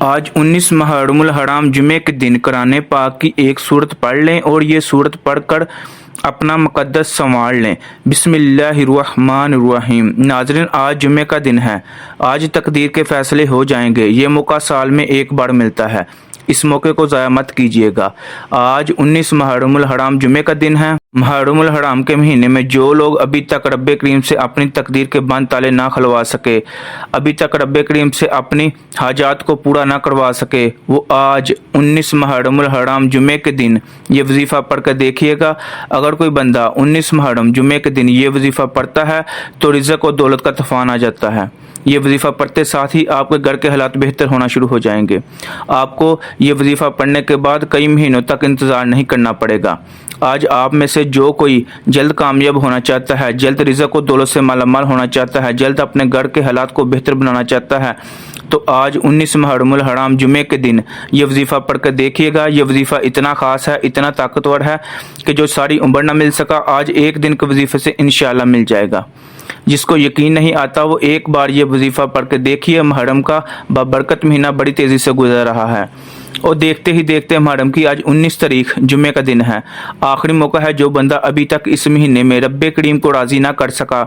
آج 19 محرم الحرام جمعے کے دن قرآن پاک کی ایک سورت پڑھ لیں اور یہ سورت پڑھ کر اپنا مقدس سنوار لیں۔ بسم اللہ الرحمن الرحیم۔ ناظرین، آج جمعے کا دن ہے۔ آج تقدیر کے فیصلے ہو جائیں گے۔ یہ موقع سال میں ایک بار ملتا ہے، اس موقع کو ضائع مت کیجیے گا۔ آج 19 محرم الحرام جمعے کا دن ہے۔ محرم الحرام کے مہینے میں جو لوگ ابھی تک رب کریم سے اپنی تقدیر کے بند تالے نہ کھلوا سکے، ابھی تک رب کریم سے اپنی حاجات کو پورا نہ کروا سکے، وہ آج 19 محرم الحرام جمعے کے دن یہ وظیفہ پڑھ کر دیکھیے گا۔ اگر کوئی بندہ 19 محرم جمعے کے دن یہ وظیفہ پڑھتا ہے تو رزق اور دولت کا طوفان آ جاتا ہے۔ یہ وظیفہ پڑھتے ساتھ ہی آپ کے گھر کے حالات بہتر ہونا شروع ہو جائیں گے۔ آپ کو یہ وظیفہ پڑھنے کے بعد کئی مہینوں تک انتظار نہیں کرنا پڑے گا۔ آج آپ میں سے جو کوئی جلد کامیاب ہونا چاہتا ہے، جلد رزق و دولت سے مالا مال ہونا چاہتا ہے، جلد اپنے گھر کے حالات کو بہتر بنانا چاہتا ہے، تو آج 19 محرم الحرام جمعے کے دن یہ وظیفہ پڑھ کر دیکھیے گا۔ یہ وظیفہ اتنا خاص ہے، اتنا طاقتور ہے کہ جو ساری عمر نہ مل سکا، آج ایک دن کے وظیفے سے انشاءاللہ مل جائے گا۔ جس کو یقین نہیں آتا وہ ایک بار یہ وظیفہ پڑھ کے دیکھیے۔ محرم کا بابرکت مہینہ بڑی تیزی سے گزر رہا ہے اور دیکھتے ہی دیکھتے محرم کی آج 19 تاریخ جمعے کا دن ہے۔ آخری موقع ہے۔ جو بندہ ابھی تک اس مہینے میں رب کریم کو راضی نہ کر سکا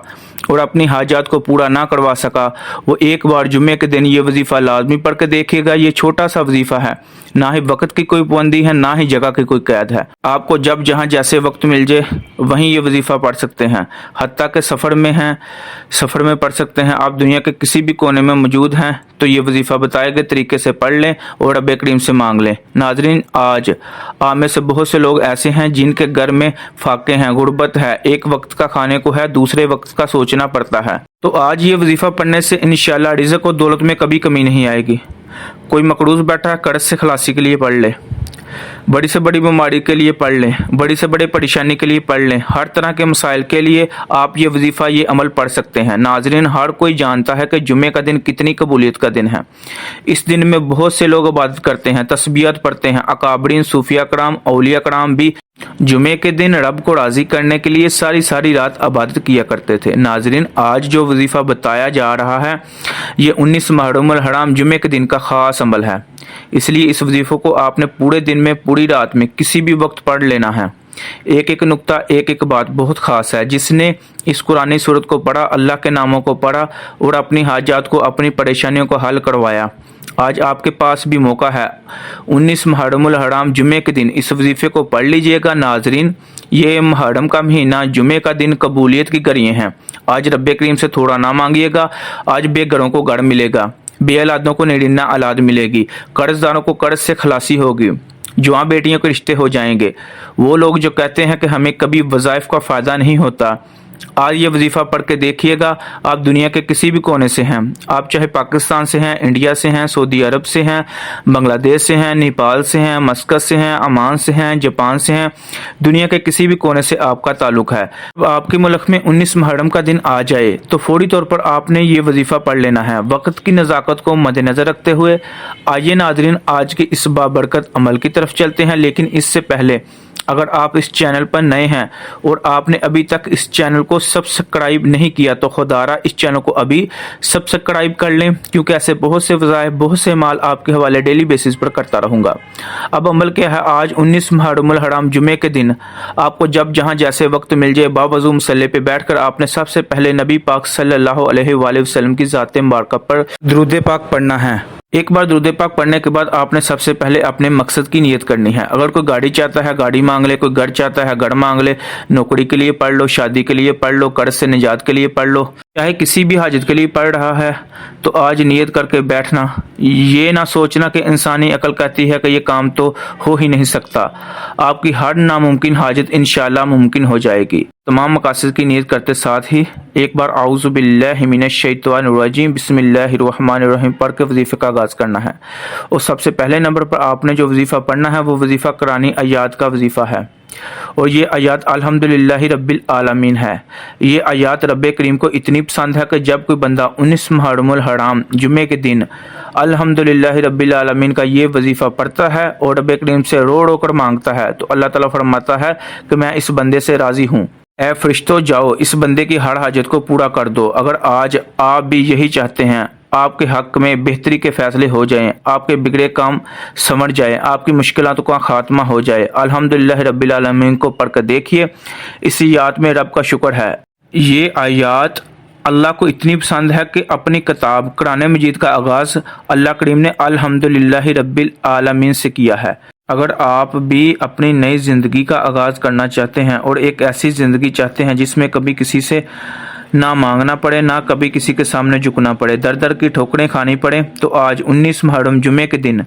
اور اپنی حاجات کو پورا نہ کروا سکا، وہ ایک بار جمعے کے دن یہ وظیفہ لازمی پڑھ کے دیکھے گا۔ یہ چھوٹا سا وظیفہ ہے، نہ ہی وقت کی کوئی پابندی ہے، نہ ہی جگہ کی کوئی قید ہے۔ آپ کو جب جہاں جیسے وقت مل جائے وہیں یہ وظیفہ پڑھ سکتے ہیں، حتیٰ کہ سفر میں پڑھ سکتے ہیں۔ آپ دنیا کے کسی بھی کونے میں موجود ہیں تو یہ وظیفہ بتائے گئے طریقے سے پڑھ لیں اور رب کریم سے مانگ لیں۔ ناظرین، آج آپ میں سے بہت سے لوگ ایسے ہیں جن کے گھر میں فاقے ہیں، غربت ہے، ایک وقت کا کھانے کو ہے، دوسرے وقت کا سوچنا پڑتا ہے۔ تو آج یہ وظیفہ پڑھنے سے انشاءاللہ رزق اور دولت میں کبھی کمی نہیں آئے گی۔ کوئی مقروض بیٹھا ہے، قرض سے خلاصی کے لیے پڑھ لے، بڑی سے بڑی بیماری کے لیے پڑھ لیں، بڑی سے بڑی پریشانی کے لیے پڑھ لیں، ہر طرح کے مسائل کے لیے آپ یہ وظیفہ، یہ عمل پڑھ سکتے ہیں۔ ناظرین، ہر کوئی جانتا ہے کہ جمعے کا دن کتنی قبولیت کا دن ہے۔ اس دن میں بہت سے لوگ عبادت کرتے ہیں، تسبیحات پڑھتے ہیں۔ اکابرین، صوفیاء کرام، اولیاء کرام بھی جمعے کے دن رب کو راضی کرنے کے لیے ساری رات عبادت کیا کرتے تھے۔ ناظرین، آج جو وظیفہ بتایا جا رہا ہے یہ 19 محرم الحرام جمعے کے دن کا خاص عمل ہے، اس لیے اس وظیفے کو آپ نے پورے دن میں، پوری رات میں، کسی بھی وقت پڑھ لینا ہے۔ ایک ایک نقطہ، ایک ایک بات بہت خاص ہے۔ جس نے اس قرآنی سورت کو پڑھا، اللہ کے ناموں کو پڑھا اور اپنی حاجات کو، اپنی پریشانیوں کو حل کروایا، آج آپ کے پاس بھی موقع ہے۔ 19 محرم الحرام جمعے کے دن اس وظیفے کو پڑھ لیجئے گا۔ ناظرین، یہ محرم کا مہینہ، جمعے کا دن قبولیت کی گھڑی ہیں۔ آج رب کریم سے تھوڑا نہ مانگیے گا، آج بے گھروں کو گھر ملے گا، بے اولادوں کو نرینہ اولاد ملے گی، قرض داروں کو قرض سے خلاصی ہوگی، جواں بیٹیوں کے رشتے ہو جائیں گے۔ وہ لوگ جو کہتے ہیں کہ ہمیں کبھی وظائف کا فائدہ نہیں ہوتا، آج یہ وظیفہ پڑھ کے دیکھیے گا۔ آپ دنیا کے کسی بھی کونے سے ہیں، آپ چاہے پاکستان سے ہیں، انڈیا سے ہیں، سعودی عرب سے ہیں، بنگلہ دیش سے ہیں، نیپال سے ہیں، مسقط سے ہیں، عمان سے ہیں، جاپان سے ہیں، دنیا کے کسی بھی کونے سے آپ کا تعلق ہے، آپ کے ملک میں 19 محرم کا دن آ جائے تو فوری طور پر آپ نے یہ وظیفہ پڑھ لینا ہے۔ وقت کی نزاکت کو مد نظر رکھتے ہوئے آئیے ناظرین آج کے اس بابرکت عمل کی طرف چلتے ہیں۔ لیکن اس سے پہلے اگر آپ اس چینل پر نئے ہیں اور آپ نے ابھی تک اس چینل کو سبسکرائب نہیں کیا تو خدارہ اس چینل کو ابھی سبسکرائب کر لیں، کیونکہ ایسے بہت سے وظائف، بہت سے مال آپ کے حوالے ڈیلی بیسس پر کرتا رہوں گا۔ اب عمل کیا ہے؟ آج 19 محرم الحرام جمعے کے دن آپ کو جب جہاں جیسے وقت مل جائے، باوضو مصلی پہ بیٹھ کر آپ نے سب سے پہلے نبی پاک صلی اللہ علیہ وآلہ وسلم کی ذات مبارکہ پر درود پاک پڑھنا ہے۔ ایک بار درود پاک پڑھنے کے بعد آپ نے سب سے پہلے اپنے مقصد کی نیت کرنی ہے۔ اگر کوئی گاڑی چاہتا ہے گاڑی مانگ لے، کوئی گھر چاہتا ہے گھر مانگ لے، نوکری کے لیے پڑھ لو، شادی کے لیے پڑھ لو، قرض سے نجات کے لیے پڑھ لو، چاہے کسی بھی حاجت کے لیے پڑھ رہا ہے تو آج نیت کر کے بیٹھنا۔ یہ نہ سوچنا کہ انسانی عقل کہتی ہے کہ یہ کام تو ہو ہی نہیں سکتا۔ آپ کی ہر ناممکن حاجت انشاءاللہ ممکن ہو جائے گی۔ تمام مقاصد کی نیت کرتے ساتھ ہی ایک بار اعوذ باللہ من الشیطان الرجیم بسم اللہ الرحمن الرحیم پڑھ کے وظیفے کا آغاز کرنا ہے۔ اور سب سے پہلے نمبر پر آپ نے جو وظیفہ پڑھنا ہے وہ وظیفہ قرآنی آیات کا وظیفہ ہے، اور یہ آیات الحمدللہ رب العالمین ہے۔ یہ آیات رب کریم کو اتنی پسند ہے کہ جب کوئی بندہ 19 محرم الحرام جمعے کے دن الحمدللہ رب العالمین کا یہ وظیفہ پڑھتا ہے اور رب کریم سے رو رو کر مانگتا ہے تو اللہ تعالیٰ فرماتا ہے کہ میں اس بندے سے راضی ہوں۔ اے فرشتوں، جاؤ اس بندے کی ہر حاجت کو پورا کر دو۔ اگر آج آپ بھی یہی چاہتے ہیں، آپ کے حق میں بہتری کے فیصلے ہو جائیں، آپ کے بگڑے کام سنور جائیں، آپ کی مشکلات کا خاتمہ ہو جائے۔ الحمدللہ رب العالمین کو پڑھ کر دیکھیے، اس آیات میں رب کا شکر ہے۔ یہ آیات اللہ کو اتنی پسند ہے کہ اپنی کتاب قرآن مجید کا آغاز اللہ کریم نے الحمدللہ رب العالمین سے کیا ہے۔ اگر آپ بھی اپنی نئی زندگی کا آغاز کرنا چاہتے ہیں اور ایک ایسی زندگی چاہتے ہیں جس میں کبھی کسی سے نہ مانگنا پڑے، نہ کبھی کسی کے سامنے جھکنا پڑے، در در کی ٹھوکریں کھانی پڑے، تو آج 19 محرم جمعے کے دن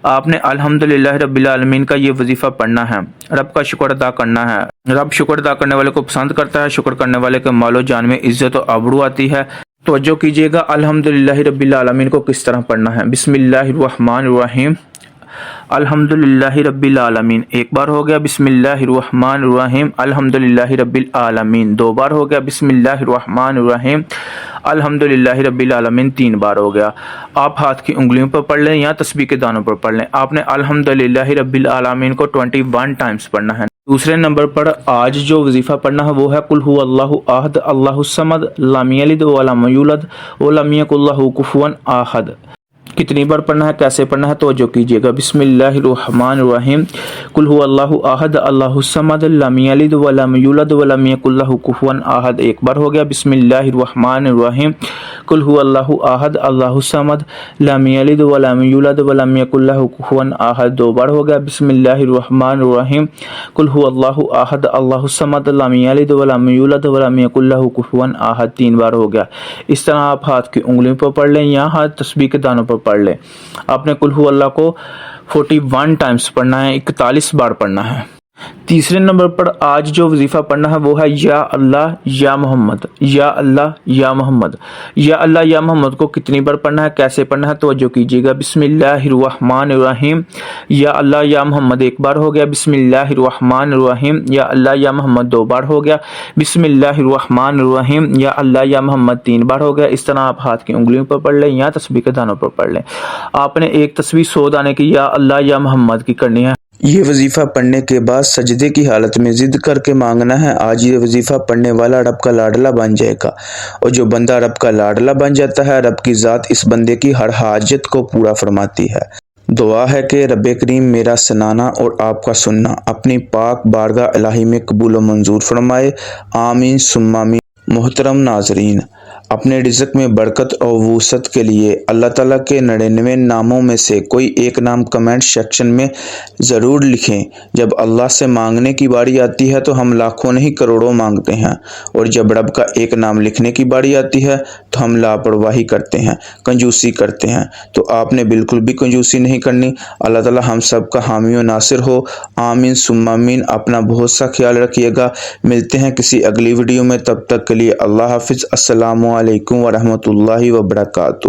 آپ نے الحمدللہ رب العالمین کا یہ وظیفہ پڑھنا ہے، رب کا شکر ادا کرنا ہے۔ رب شکر ادا کرنے والے کو پسند کرتا ہے، شکر کرنے والے کے مال و جان میں عزت و آبرو آتی ہے۔ توجہ کیجیے گا الحمدللہ رب العالمین کو کس طرح پڑھنا ہے۔ بسم اللہ الرحمن الرحیم، الحمدللہ رب العالمین ایک بار ہو گیا، بسم اللہ الرحمن الرحیم الحمدللہ رب العالمین دو بار ہو گیا، بسم اللہ الرحمن الرحیم الحمدللہ رب العالمین تین بار ہو گیا۔ آپ ہاتھ کی انگلیوں پر پڑھ لیں یا تسبیح کے دانوں پر پڑھ لیں۔ آپ نے الحمدللہ رب العالمین کو 21 ٹائمز پڑھنا ہے۔ دوسرے نمبر پر آج جو وظیفہ پڑھنا ہے وہ ہے قل هو اللہ احد اللہ الصمد لم یلد ولم یولد ولم یکن لہ کفوا احد۔ کتنی بار پڑھنا ہے، کیسے پڑھنا ہے، توجہ کیجیے گا۔ بسم اللہ الرحمن الرحیم، قل هو اللہ احد اللہ الصمد لم یلد ولم یولد ولم یکن لہ کفوا احد ایک بار ہو گیا۔ بسم اللہ الرحمن الرحیم، قل هو اللہ احد اللہ الصمد لم یلد ولم یولد ولم یکن لہ کفوا احد دو بار ہو گیا۔ بسم اللہ الرحمن الرحیم، قل هو اللہ احد اللہ الصمد لم یلد ولم یولد ولم یکن لہ کفوا احد تین بار ہو گیا۔ اس طرح آپ ہاتھ کی انگلیوں پر پڑھ لیں یا ہاتھ تسبیح کے دانوں پر پڑھ لیں۔ آپ نے قل هو اللہ کو 41 ٹائمز پڑھنا ہے، 41 بار پڑھنا ہے۔ تیسرے نمبر پر آج جو وظیفہ پڑھنا ہے وہ ہے یا اللہ یا محمد، یا اللہ یا محمد۔ یا اللہ یا محمد کو کتنی بار پڑھنا ہے، کیسے پڑھنا ہے، توجہ کیجیے گا۔ بسم اللہ الرحمن الرحیم، یا اللہ یا محمد ایک بار ہو گیا۔ بسم اللہ الرحمن الرحیم، یا اللہ یا محمد دو بار ہو گیا۔ بسم اللہ الرحمن الرحیم، یا اللہ یا محمد تین بار ہو گیا۔ اس طرح آپ ہاتھ کی انگلیوں پر پڑھ لیں یا تسبیح کے دانوں پر پڑھ لیں۔ آپ نے ایک تسبیح 100 دانے کی یا اللہ یا محمد کی کرنی ہے۔ یہ وظیفہ پڑھنے کے بعد سجدے کی حالت میں ضد کر کے مانگنا ہے۔ آج یہ وظیفہ پڑھنے والا رب کا لاڈلا بن جائے گا، اور جو بندہ رب کا لاڈلا بن جاتا ہے رب کی ذات اس بندے کی ہر حاجت کو پورا فرماتی ہے۔ دعا ہے کہ رب کریم میرا سنانا اور آپ کا سننا اپنی پاک بارگاہ الہی میں قبول و منظور فرمائے، آمین ثم آمین۔ محترم ناظرین، اپنے رزق میں برکت اور وسعت کے لیے اللہ تعالیٰ کے 99 ناموں میں سے کوئی ایک نام کمنٹ سیکشن میں ضرور لکھیں۔ جب اللہ سے مانگنے کی باری آتی ہے تو ہم لاکھوں نہیں کروڑوں مانگتے ہیں، اور جب رب کا ایک نام لکھنے کی باری آتی ہے تو ہم لاپرواہی کرتے ہیں، کنجوسی کرتے ہیں۔ تو آپ نے بالکل بھی کنجوسی نہیں کرنی۔ اللہ تعالیٰ ہم سب کا حامی و ناصر ہو، آمین ثم آمین۔ اپنا بہت سا خیال رکھیے گا۔ ملتے ہیں کسی اگلی ویڈیو میں، تب تک کے لیے اللہ حافظ۔ السلام علیکم ورحمۃ اللہ وبرکاتہ۔